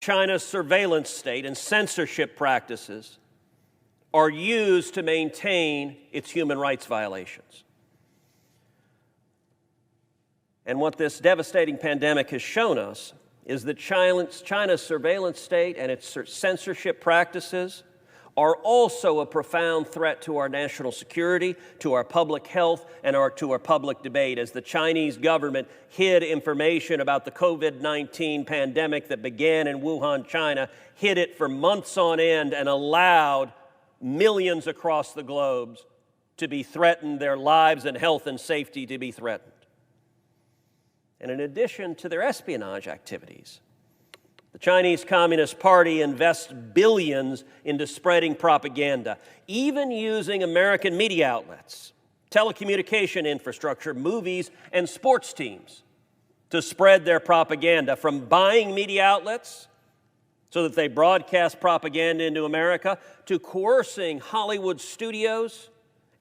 China's surveillance state and censorship practices are used to maintain its human rights violations. And what this devastating pandemic has shown us is that China's surveillance state and its censorship practices are also a profound threat to our national security, to our public health, and to our public debate, as the Chinese government hid information about the COVID-19 pandemic that began in Wuhan, China, hid it for months on end, and allowed millions across the globe to be threatened, their lives and health and safety to be threatened. And in addition to their espionage activities, the Chinese Communist Party invests billions into spreading propaganda, even using American media outlets, telecommunication infrastructure, movies, and sports teams to spread their propaganda, from buying media outlets so that they broadcast propaganda into America, to coercing Hollywood studios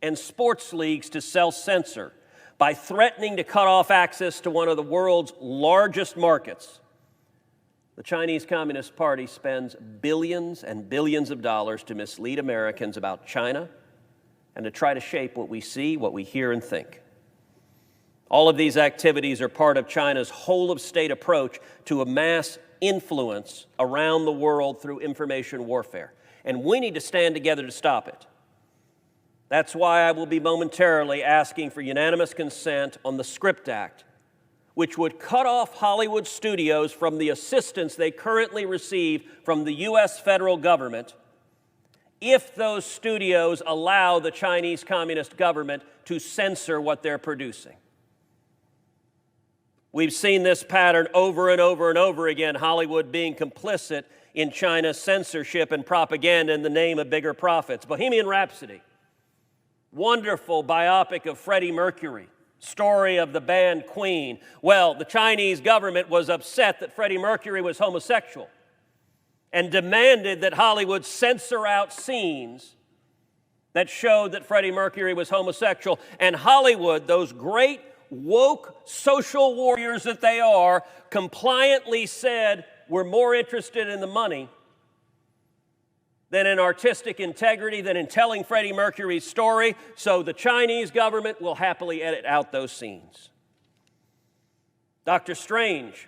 and sports leagues to self-censor by threatening to cut off access to one of the world's largest markets. The Chinese Communist Party spends billions and billions of dollars to mislead Americans about China and to try to shape what we see, what we hear, and think. All of these activities are part of China's whole-of-state approach to amass influence around the world through information warfare. And we need to stand together to stop it. That's why I will be momentarily asking for unanimous consent on the Script Act, which would cut off Hollywood studios from the assistance they currently receive from the U.S. federal government if those studios allow the Chinese Communist government to censor what they're producing. We've seen this pattern over and over and over again, Hollywood being complicit in China's censorship and propaganda in the name of bigger profits. Bohemian Rhapsody, wonderful biopic of Freddie Mercury, story of the band Queen. Well, the Chinese government was upset that Freddie Mercury was homosexual and demanded that Hollywood censor out scenes that showed that Freddie Mercury was homosexual. And Hollywood, those great woke social warriors that they are, compliantly said, we're more interested in the money than in artistic integrity, than in telling Freddie Mercury's story, so the Chinese government will happily edit out those scenes. Doctor Strange,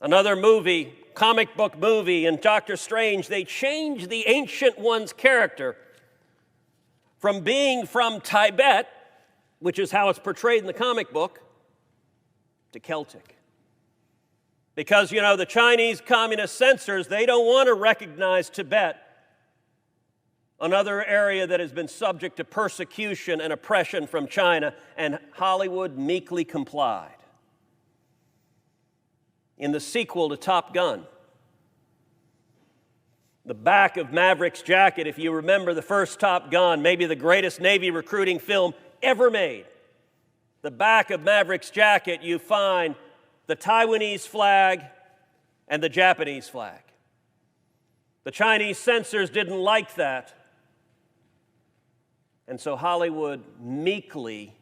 another movie, comic book movie, in Doctor Strange, they changed the Ancient One's character from being from Tibet, which is how it's portrayed in the comic book, to Celtic. Because, the Chinese communist censors, they don't want to recognize Tibet, another area that has been subject to persecution and oppression from China, and Hollywood meekly complied. In the sequel to Top Gun, the back of Maverick's jacket, if you remember the first Top Gun, maybe the greatest Navy recruiting film ever made, the back of Maverick's jacket, you find the Taiwanese flag and the Japanese flag. The Chinese censors didn't like that, and so Hollywood meekly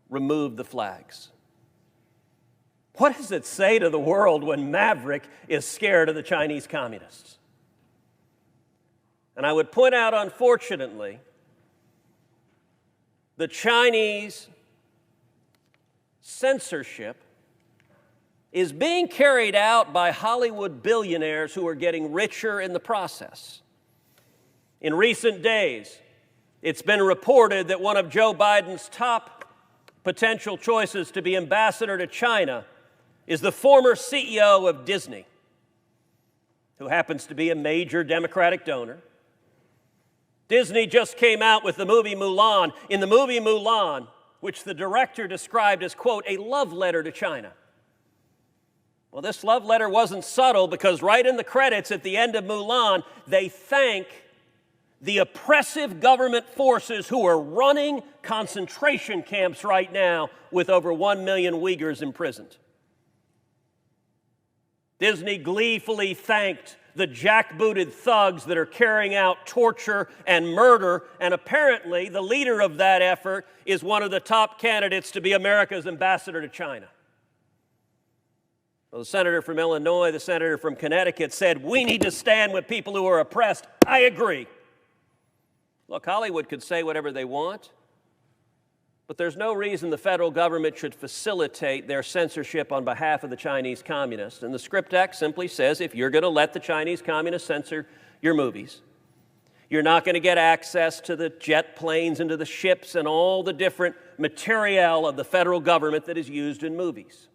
removed the flags. What does it say to the world when Maverick is scared of the Chinese communists? And I would point out, unfortunately, the Chinese censorship is being carried out by Hollywood billionaires who are getting richer in the process. In recent days, it's been reported that one of Joe Biden's top potential choices to be ambassador to China is the former CEO of Disney, who happens to be a major Democratic donor. Disney just came out with the movie Mulan. In the movie Mulan, which the director described as, quote, a love letter to China. Well, this love letter wasn't subtle, because right in the credits at the end of Mulan, they thank the oppressive government forces who are running concentration camps right now with over 1 million Uyghurs imprisoned. Disney gleefully thanked the jackbooted thugs that are carrying out torture and murder, and apparently the leader of that effort is one of the top candidates to be America's ambassador to China. Well, the senator from Illinois, the senator from Connecticut said, we need to stand with people who are oppressed. I agree. Look, Hollywood could say whatever they want, but there's no reason the federal government should facilitate their censorship on behalf of the Chinese communists. And the Script Act simply says if you're going to let the Chinese communists censor your movies, you're not going to get access to the jet planes and to the ships and all the different materiel of the federal government that is used in movies.